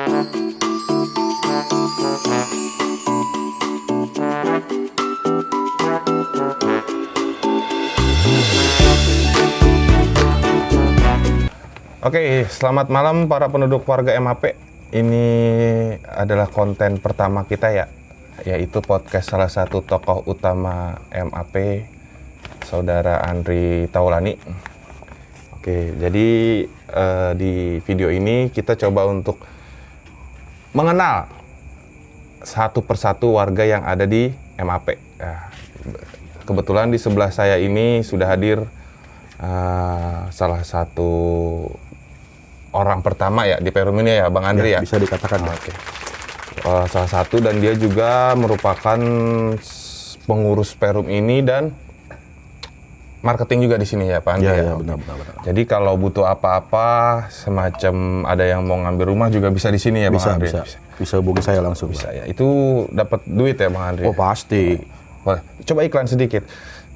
Oke, selamat malam para penduduk warga MAP. Ini adalah konten pertama kita ya, yaitu podcast salah satu tokoh utama MAP, Saudara Andri Taulani. Oke, jadi di video ini kita coba untuk mengenal satu persatu warga yang ada di MAP. Kebetulan di sebelah saya ini sudah hadir salah satu orang pertama ya di Perum ini ya, Bang Andri ya? Bisa dikatakan. Oke. Salah satu, dan dia juga merupakan pengurus Perum ini dan marketing juga di sini ya, Pak Andri. Ya, benar. Jadi kalau butuh apa-apa, semacam ada yang mau ngambil rumah juga bisa di sini ya, Bang Andri? Bisa hubungi saya langsung. Bisa ya. Itu dapat duit ya, Bang Andri? Oh, pasti. Boleh. Coba iklan sedikit.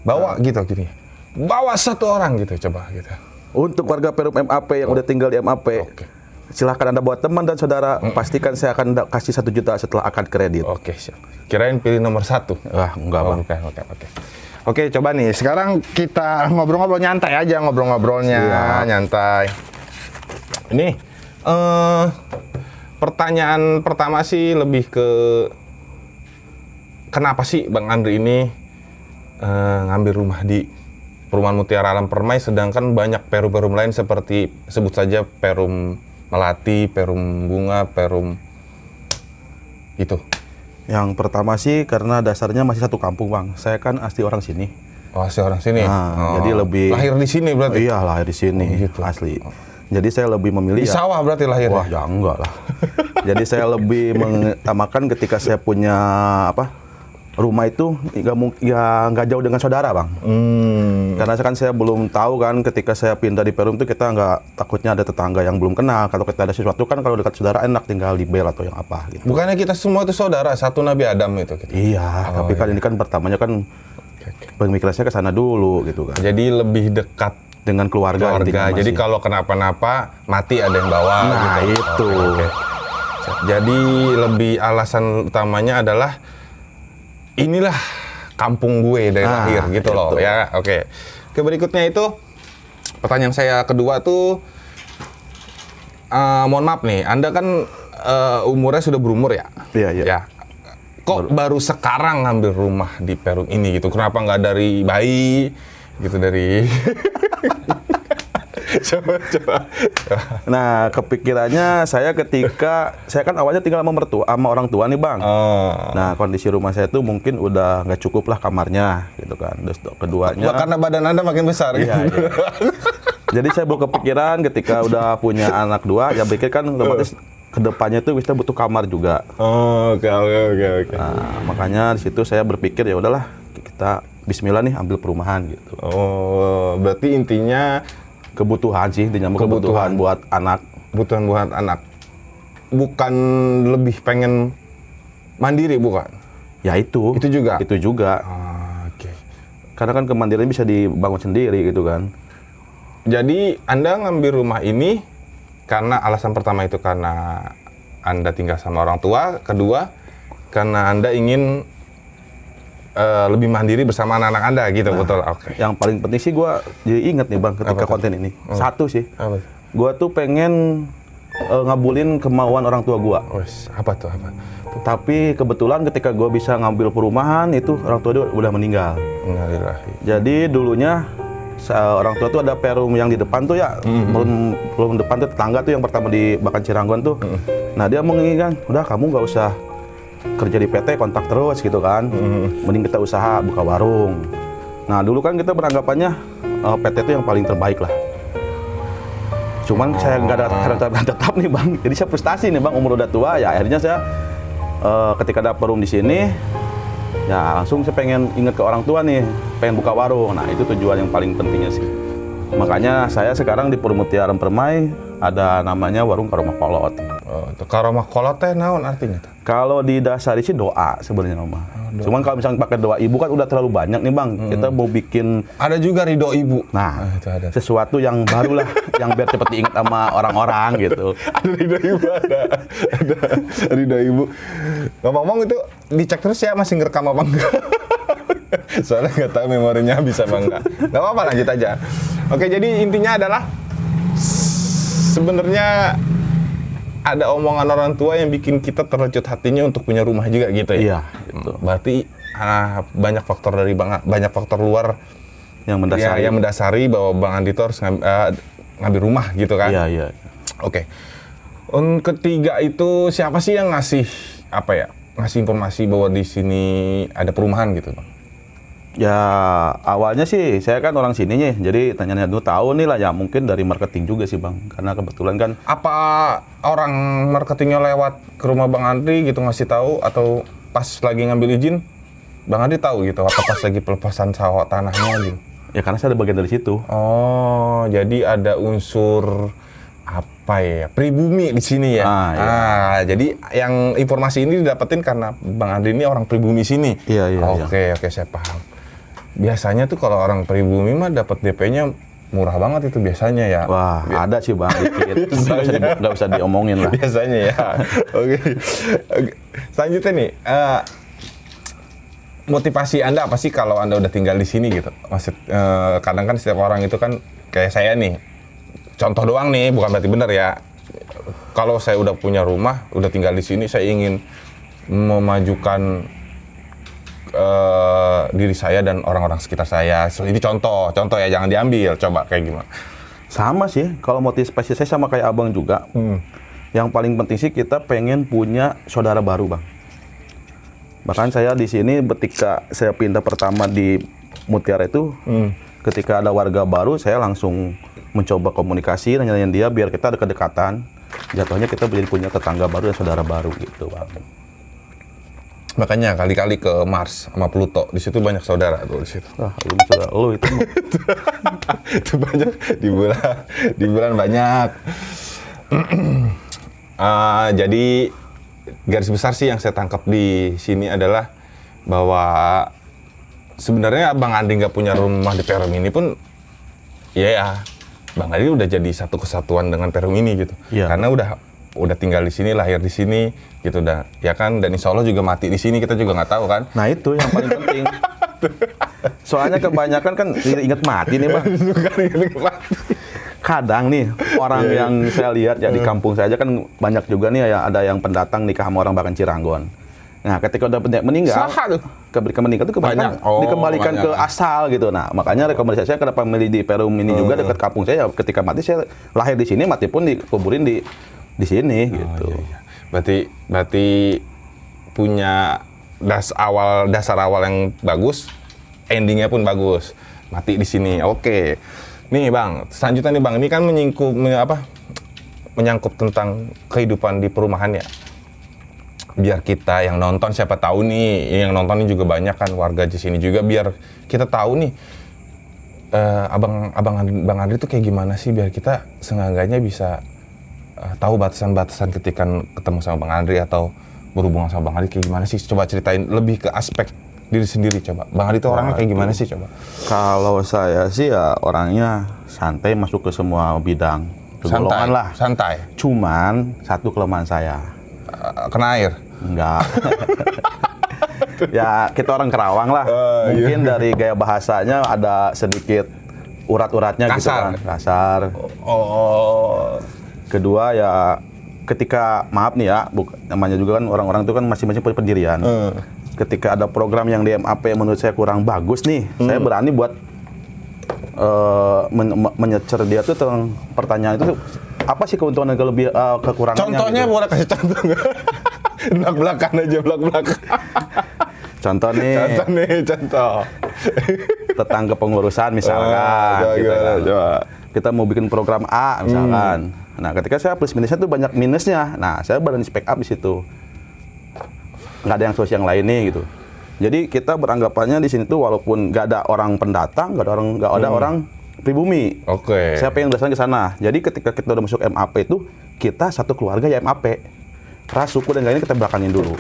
Bawa gitu gini. Bawa satu orang gitu, coba gitu. Untuk warga Perum MAP yang udah tinggal di MAP, silahkan Anda bawa teman dan saudara. Pastikan saya akan kasih 1 juta setelah akad kredit. Oke, siap. Kirain pilih nomor 1. Wah, enggak, Bang. Oke, coba nih. Sekarang kita ngobrol-ngobrol nyantai aja, ngobrolnya nyantai. Ini pertanyaan pertama sih lebih ke kenapa sih Bang Andri ini ngambil rumah di Perumahan Mutiara Alam Permai, sedangkan banyak perum-perum lain seperti sebut saja Perum Melati, Perum Bunga, Perum itu. Yang pertama sih karena dasarnya masih satu kampung, Bang. Saya kan asli orang sini. Oh, asli orang sini. Jadi lebih lahir di sini berarti. Iya, lahir di sini, gitu. asli. Jadi saya lebih memilih di sawah berarti lahir. Wah, ya enggak lah. Jadi saya lebih mengutamakan ketika saya punya rumah itu nggak jauh dengan saudara, Bang. Karena saya belum tahu kan, ketika saya pindah di Perum itu kita nggak, takutnya ada tetangga yang belum kenal. Kalau kita ada sesuatu kan, kalau dekat saudara enak tinggal di bel atau yang apa gitu. Bukannya kita semua itu saudara, satu Nabi Adam itu gitu. Iya, tapi kan ini kan pertamanya kan pemikirannya ke sana dulu gitu kan. Jadi lebih dekat dengan keluarga. Jadi kalau kenapa-napa mati ada yang bawa. Nah gitu. Oke. Jadi lebih alasan utamanya adalah inilah kampung gue dari lahir gitu loh ya. Oke. Berikutnya itu pertanyaan saya kedua tuh, mohon maaf nih, Anda kan umurnya sudah berumur ya? Iya. Ya. Kok baru sekarang ngambil rumah di Perum ini gitu? Kenapa nggak dari bayi gitu, dari coba. Nah, kepikirannya saya ketika saya kan awalnya tinggal sama orang tua nih, Bang. Nah, kondisi rumah saya itu mungkin udah nggak cukup lah kamarnya gitu kan. Terus keduanya karena badan Anda makin besar. Iya. Jadi saya baru kepikiran ketika udah punya anak 2, ya pikir kan otomatis kedepannya tuh kita butuh kamar juga. Oke. Nah, makanya di situ saya berpikir ya udahlah, kita Bismillah nih ambil perumahan gitu. Oh, berarti intinya kebutuhan sih, kebutuhan buat anak. Kebutuhan buat anak. Bukan lebih pengen mandiri, bukan? Ya itu. Itu juga? Itu juga. Oke. Karena kan kemandirian bisa dibangun sendiri gitu kan. Jadi Anda ngambil rumah ini karena alasan pertama itu karena Anda tinggal sama orang tua. Kedua, karena Anda ingin lebih mandiri bersama anak-anak Anda gitu, betul? Oke. Yang paling penting sih gue jadi inget nih, Bang, ketika konten ini. Satu sih, gue tuh pengen ngabulin kemauan orang tua gue. Apa tuh? Tapi kebetulan ketika gue bisa ngambil perumahan itu orang tua dia udah meninggal. Jadi dulunya orang tua tuh ada Perum yang di depan tuh ya, belum depan tuh tetangga tuh yang pertama di Bakan Ciranggon tuh. Nah dia menginginkan, udah kamu nggak usah kerja di PT, kontak terus gitu kan. Mending kita usaha buka warung. Nah dulu kan kita beranggapannya PT itu yang paling terbaik lah. Cuman saya nggak ada karyawan tetap nih, Bang. Jadi saya frustasi nih, Bang, umur udah tua ya. Akhirnya saya ketika ada perum di sini, ya langsung saya pengen inget ke orang tua nih, pengen buka warung. Nah itu tujuan yang paling pentingnya sih. Makanya saya sekarang di Perum Mutiara Permai ada namanya Warung Karomah Kolot. Karomah Kolot teh naon artinya? Kalau didasari sih doa sebenarnya, Mama. Cuman kalau misalnya pakai doa ibu kan udah terlalu banyak nih Bang. Kita mau bikin ada juga ridho ibu. Nah, Itu ada. sesuatu yang baru lah, yang biar cepat diingat sama orang-orang gitu. Ada ridho ibu, ada ridho ibu. Ngomong-ngomong itu dicek terus ya masih ngerekam apa enggak? Soalnya nggak tahu memorinya bisa apa enggak. Nggak apa-apa, lanjut aja. Oke, jadi intinya adalah sebenarnya ada omongan orang tua yang bikin kita terlecut hatinya untuk punya rumah juga gitu ya. Iya, gitu. Berarti banyak faktor dari banyak faktor luar Yang mendasari. yang mendasari bahwa Bang Andi itu harus ngambil rumah gitu kan. Iya, iya. Oke. Ketiga itu siapa sih yang ngasih ngasih informasi bahwa di sini ada perumahan gitu, Bang? Ya awalnya sih saya kan orang sini nih, jadi tanya-tanya dulu tahu nih lah ya, mungkin dari marketing juga sih Bang, karena kebetulan kan. Apa orang marketingnya lewat ke rumah Bang Andri gitu ngasih tahu, atau pas lagi ngambil izin Bang Andri tahu gitu, atau pas lagi pelepasan sawah tanahnya gitu? Ya karena saya ada bagian dari situ. Oh, jadi ada unsur pribumi di sini ya. Jadi yang informasi ini didapetin karena Bang Andri ini orang pribumi sini. Iya. Oke, saya paham. Biasanya tuh kalau orang pribumi mah dapat DP-nya murah banget itu biasanya ya. Wah, ada sih Bang, dikit. Nggak usah diomongin lah. Biasanya ya. Oke. Selanjutnya nih, motivasi Anda apa sih kalau Anda udah tinggal di sini gitu? Maksud kadang kan setiap orang itu kan kayak saya nih. Contoh doang nih, bukan berarti benar ya. Kalau saya udah punya rumah, udah tinggal di sini, saya ingin memajukan diri saya dan orang-orang sekitar saya. So, ini contoh ya, jangan diambil. Coba kayak gimana? Sama sih, kalau motivasi saya sama kayak Abang juga. Yang paling penting sih kita pengen punya saudara baru, Bang. Bahkan saya di sini ketika saya pindah pertama di Mutiara itu, ketika ada warga baru, saya langsung mencoba komunikasi, nanya dia biar kita ada kedekatan. Jatuhnya kita jadi punya tetangga baru dan saudara baru gitu, Bang. Makanya kali-kali ke Mars sama Pluto, di situ banyak saudara tuh di situ. Lu saudara lu itu. Itu banyak di bulan banyak. Jadi garis besar sih yang saya tangkap di sini adalah bahwa sebenarnya Bang Andi nggak punya rumah di Perum ini pun, ya Bang Andi udah jadi satu kesatuan dengan Perum ini gitu. Iya. Karena udah tinggal di sini, lahir di sini, gitu dah. Ya kan, dan insya Allah juga mati di sini, kita juga nggak tahu kan. Nah itu yang paling penting. Soalnya kebanyakan kan ingat mati nih Bang. Kadang nih orang yang saya lihat ya di kampung saya aja kan banyak juga nih ya, ada yang pendatang nikah sama orang Bahkan Ciranggon. Nah, ketika udah meninggal, meninggal itu kebanyakan dikembalikan ke asal gitu. Nah, makanya rekomendasi saya kenapa milih di Perum ini juga dekat kampung saya. Ketika mati saya lahir di sini, mati pun dikuburin di sini gitu. Iya. Berarti punya dasar awal yang bagus, endingnya pun bagus. Mati di sini. Oke. Nih Bang, selanjutnya nih Bang, ini kan menyangkut tentang kehidupan di perumahan ya. Biar kita yang nonton, siapa tahu nih, yang nonton ini juga banyak kan warga di sini juga, biar kita tahu nih Bang Andri itu kayak gimana sih, biar kita seenggaknya bisa tahu batasan-batasan ketika ketemu sama Bang Andri atau berhubungan sama Bang Andri kayak gimana sih. Coba ceritain lebih ke aspek diri sendiri coba. Bang Andri itu orangnya kayak gimana sih coba? Kalau saya sih ya orangnya santai, masuk ke semua bidang. Golongan lah. Santai. Cuman satu kelemahan saya. Kena air? Enggak. Ya kita orang Kerawang lah. Mungkin dari gaya bahasanya ada sedikit urat-uratnya gitu kan. Kasar. Kedua ya ketika maaf nih ya, namanya juga kan orang-orang itu kan masing-masing punya pendirian. Ketika ada program yang di MAP menurut saya kurang bagus nih, saya berani buat menyecer dia tuh tentang pertanyaan itu apa sih keuntungan dan kekurangannya. Contohnya gitu. Boleh kasih contoh nggak? Belak-belakan aja, belak-belakan. Contoh nih. Tetangga pengurusan misalkan. Gitu kan. Kita mau bikin program A misalkan. Nah, ketika saya plus minusnya tuh banyak minusnya. Nah, saya berani speak up di situ. Nggak ada yang solusi yang lain nih gitu. Jadi kita beranggapannya di sini tuh walaupun nggak ada orang pendatang, nggak ada orang pribumi. Oke. Saya pengen berdasarkan ke sana. Jadi ketika kita udah masuk MAP itu kita satu keluarga ya MAP. Ras, suku dan lainnya kita belakangin dulu.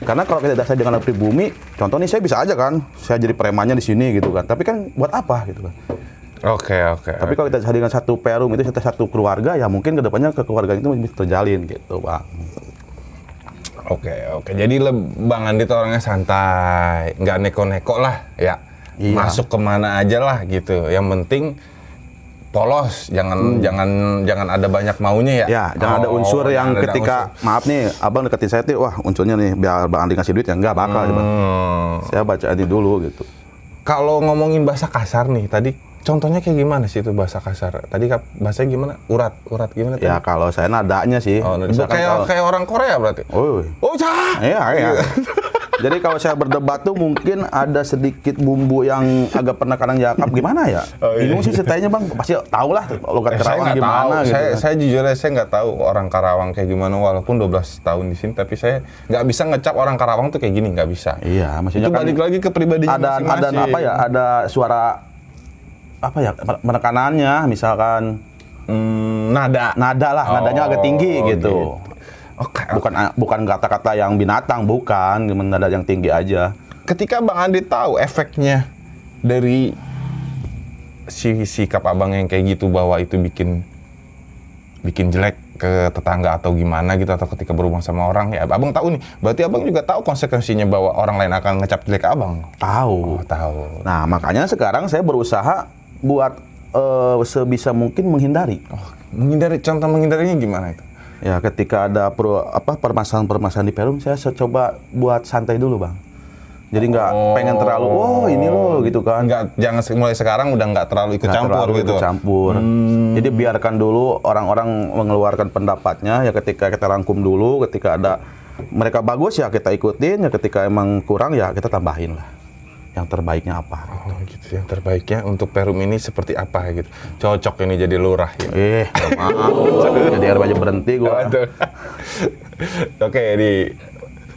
Karena kalau kita dasar dengan pribumi, contoh nih saya bisa aja kan, saya jadi premannya di sini gitu kan. Tapi kan buat apa gitu kan? Oke. Tapi kalau kita dengan satu perum itu satu keluarga, ya mungkin kedepannya kekeluargaan itu bisa terjalin gitu, Bang. Oke. Jadi Bang Andi tuh orangnya santai, nggak neko-neko lah, ya. Iya. Masuk kemana aja lah gitu. Yang penting polos, jangan ada banyak maunya ya. Ya, jangan ada unsur yang ketika maaf nih, abang deketin saya tuh, wah unsurnya nih biar Bang Andi ngasih duit ya nggak bakal, Bang. Saya baca ini dulu gitu. Kalau ngomongin bahasa kasar nih, tadi contohnya kayak gimana sih itu bahasa kasar? Tadi bahasanya gimana? Urat gimana? Ya kalau saya nadanya sih. Kayak orang Korea berarti. Oh, cah. Iya. Jadi kalau saya berdebat tuh mungkin ada sedikit bumbu yang agak penekanan jakap gimana ya? Bingung sih ceritanya, Bang. Pasti tahu lah logat Karawang gimana gitu. Saya jujur aja saya nggak tahu orang Karawang kayak gimana walaupun 12 tahun di sini, tapi saya nggak bisa ngecap orang Karawang tuh kayak gini, nggak bisa. Iya, maksudnya itu kan balik lagi ke pribadinya masing-masing. Ada apa ya? Ada suara apa ya? Penekanannya misalkan nadanya agak tinggi gitu. Oke. Bukan kata-kata yang binatang, bukan, nada yang tinggi aja. Ketika Bang Andi tahu efeknya dari sikap abang yang kayak gitu, bahwa itu bikin jelek ke tetangga atau gimana gitu, atau ketika berhubungan sama orang, ya abang tahu nih, berarti abang juga tahu konsekuensinya bahwa orang lain akan ngecap jelek abang. Tahu. Nah, makanya sekarang saya berusaha buat sebisa mungkin menghindari. Contoh menghindarinya gimana itu? Ya, ketika ada permasalahan di perum, saya coba buat santai dulu, Bang. Jadi nggak pengen terlalu, ini loh gitu kan. Jangan mulai sekarang udah nggak terlalu ikut campur. Jadi biarkan dulu orang-orang mengeluarkan pendapatnya, ya ketika kita rangkum dulu, ketika ada mereka bagus ya kita ikutin, ya ketika emang kurang ya kita tambahin lah. Yang terbaiknya apa? Gitu. Yang terbaiknya untuk perum ini seperti apa gitu. Cocok ini jadi lurah gitu. Maaf. Jadi RW aja berhenti gua. Oke,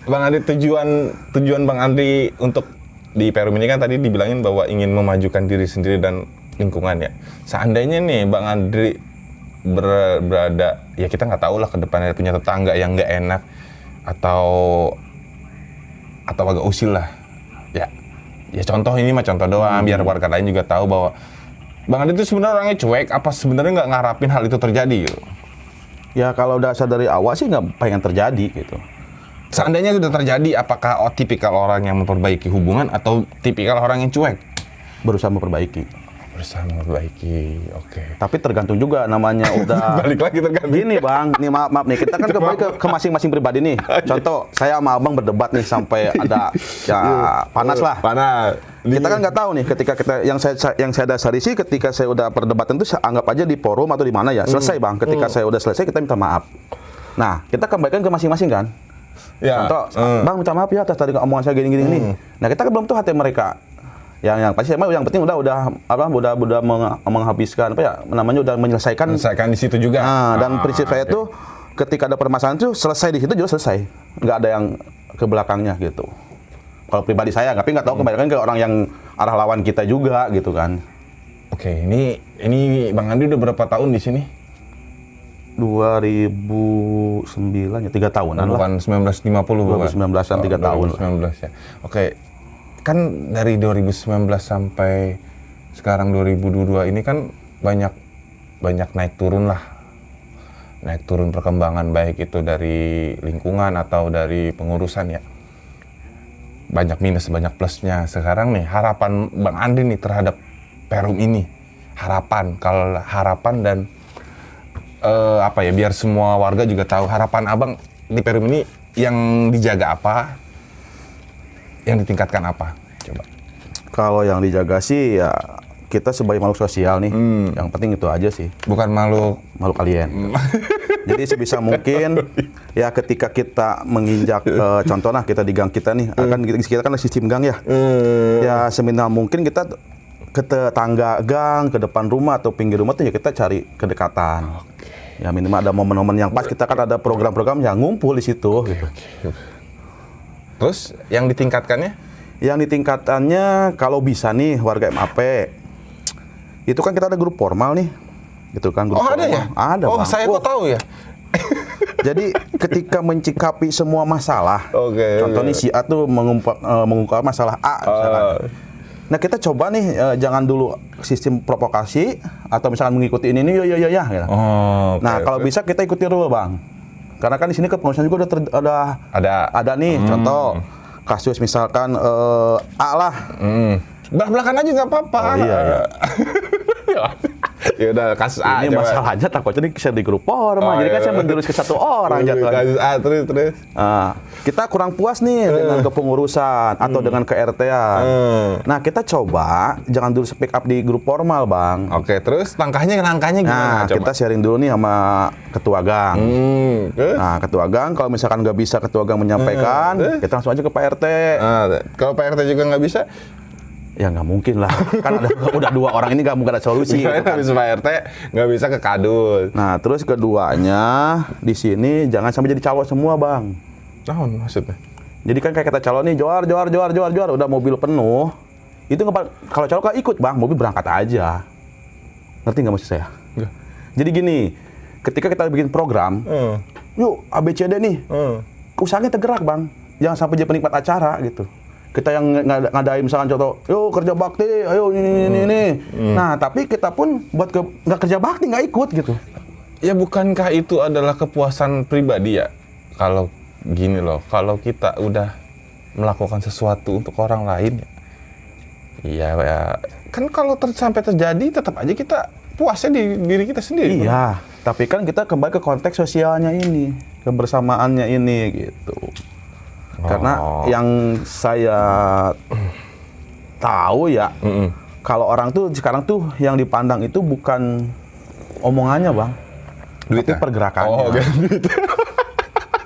Bang Andi, tujuan Bang Andi untuk di perum ini kan tadi dibilangin bahwa ingin memajukan diri sendiri dan lingkungan ya. Seandainya nih Bang Andi berada, ya kita nggak tahu lah ke depannya punya tetangga yang nggak enak atau agak usil lah. Ya contoh ini mah contoh doang, biar warga lain juga tahu bahwa Bang Andi itu sebenarnya orangnya cuek, apa sebenarnya nggak ngarapin hal itu terjadi gitu? Ya kalau dasar dari awal sih nggak pengen terjadi gitu. Seandainya itu udah terjadi, apakah tipikal orang yang memperbaiki hubungan atau tipikal orang yang cuek? Berusaha memperbaiki. Oke. Tapi tergantung juga namanya udah. Balik lagi tergantung. Gini Bang, nih maaf nih, kita kan kembali ke masing-masing pribadi nih. Contoh, saya sama Abang berdebat nih sampai ada panas lah. Panas. Kita kan nggak tahu nih ketika yang saya dasari sih ketika saya udah perdebatan itu saya anggap aja di forum atau di mana ya. Selesai Bang, ketika saya udah selesai kita minta maaf. Nah, kita kembalikan ke masing-masing kan. Ya. Contoh, Bang minta maaf ya atas tadi omongan saya gini-gini nih. Nah, kita kan belum tahu hati mereka. Yang pasti yang penting udah menghabiskan udah menyelesaikan di situ juga. Nah, dan prinsip saya tuh ketika ada permasalahan tuh selesai di situ juga selesai. Nggak ada yang ke belakangnya gitu. Kalau pribadi saya, tapi nggak tahu kebanyakan ke orang yang arah lawan kita juga gitu kan. Oke, ini Bang Andi udah berapa tahun di sini? 2009 ya, 3 tahunan lah. Bukan 1950 2019-an 3 tahun. 2019 ya. Oke. Kan dari 2019 sampai sekarang 2022 ini kan banyak naik turun lah. Naik turun perkembangan baik itu dari lingkungan atau dari pengurusan ya. Banyak minus, banyak plusnya. Sekarang nih harapan Bang Andi nih terhadap perum ini. Harapan dan biar semua warga juga tahu harapan Abang di perum ini yang dijaga apa? Yang ditingkatkan apa? Coba. Kalau yang dijaga sih ya kita sebagai makhluk sosial nih. Yang penting itu aja sih. Bukan makhluk alien. Jadi sebisa mungkin ya ketika kita menginjak contoh nah kita di gang kita nih, kita kan sistem gang ya. Ya seminimal mungkin kita ke tetangga gang, ke depan rumah atau pinggir rumah tuh ya kita cari kedekatan. Ya minimal ada momen-momen yang pas, kita kan ada program-program yang ngumpul di situ gitu. Terus yang ditingkatkannya? Yang ditingkatannya kalau bisa nih warga MAP itu kan kita ada grup formal nih, gitu kan grup ada formal. ya? Ada. Oh Bang. saya kok tahu ya? Jadi ketika mencikapi semua masalah, contoh nih si A tuh mengungkap masalah A misalkan. Nah kita coba nih jangan dulu sistem provokasi atau misalkan mengikuti ini ya gitu. Nah kalau bisa kita ikuti rule bang, karena kan di sini kepengurusan juga ada nih contoh kasus misalkan A lah. Belak-belakan aja nggak apa-apa. Oh, iya. Ya udah kasus A. Ini masalahnya takutnya nih share di grup orang, jadi kan saya menjurus ke satu orang jatuh. Kasus A terus. Kita kurang puas nih dengan kepengurusan atau dengan ke-RT-an. Nah kita coba jangan dulu speak up di grup formal bang. Oke, terus langkahnya gimana? Nah kita sharing dulu nih sama ketua gang. Nah ketua gang kalau misalkan nggak bisa ketua gang menyampaikan, kita langsung aja ke Pak RT. Kalau Pak RT juga nggak bisa? Ya nggak mungkin lah, kan udah 2 orang ini nggak mungkin ada solusi. Gitu kan. Habis Pak RT nggak bisa ke kadus. Nah terus keduanya di sini jangan sampai jadi calo semua bang. Naon maksudnya? Jadi kan kayak kita calo nih juar, udah mobil penuh, itu kalau calo kan ikut bang, mobil berangkat aja. Ngerti nggak maksud saya? Enggak. Jadi gini, ketika kita bikin program, yuk ABCD nih, usahanya tergerak bang, jangan sampai jadi penikmat acara gitu. Kita yang ngadain misalkan contoh, yuk kerja bakti, ayo ini. Nah, tapi kita pun buat nggak kerja bakti, nggak ikut gitu. Ya bukankah itu adalah kepuasan pribadi ya? Kalau gini loh, kalau kita udah melakukan sesuatu untuk orang lain, ya kan kalau sampai terjadi, tetap aja kita puasnya di diri kita sendiri. Iya, tapi kan kita kembali ke konteks sosialnya ini, kebersamaannya ini gitu. Karena yang saya tahu ya, kalau orang tuh sekarang tuh yang dipandang itu bukan omongannya bang, tapi pergerakannya.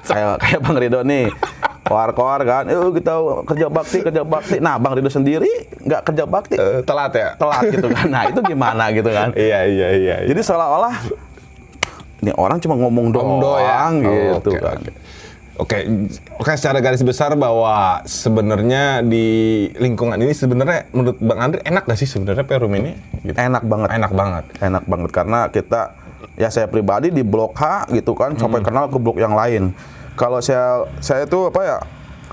Kayak Bang Ridho nih, koar kan, yuk kita kerja bakti. Nah Bang Ridho sendiri nggak kerja bakti, telat gitu kan. Nah itu gimana gitu kan? Iya. Jadi seolah-olah ini orang cuma ngomong doang gitu kan. Oke, secara garis besar bahwa sebenarnya di lingkungan ini sebenarnya menurut Bang Andre enak gak sih sebenarnya Perum ini? Gitu. Enak banget karena kita, ya saya pribadi di blok H gitu kan, sampai kenal ke blok yang lain. Kalau saya tuh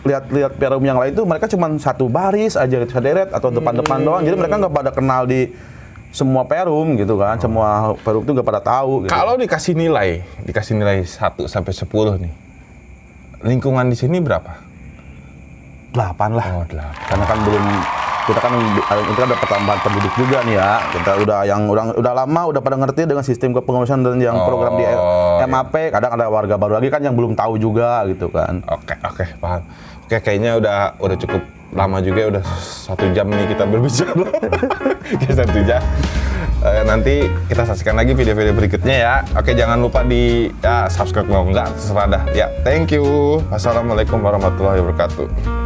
lihat Perum yang lain tuh mereka cuma satu baris aja gitu, sederet atau depan-depan doang. Jadi mereka nggak pada kenal di semua Perum gitu kan, semua Perum tuh nggak pada tahu. Gitu. Kalau dikasih nilai 1 sampai 10 nih. Lingkungan di sini berapa? 8 lah. Oh, 8. Karena kan kita kan ada pertambahan penduduk juga nih ya. Kita udah lama udah pada ngerti dengan sistem kepengurusan dan yang program di MAP. Kadang ada warga baru lagi kan yang belum tahu juga gitu kan. Oke, paham. Oke, kayaknya udah cukup lama juga, udah 1 jam nih kita berbicara. Kayak 1 jam. Nanti kita saksikan lagi video-video berikutnya ya. Oke, jangan lupa subscribe, mau enggak terserah dah. Ya, thank you. Wassalamualaikum warahmatullahi wabarakatuh.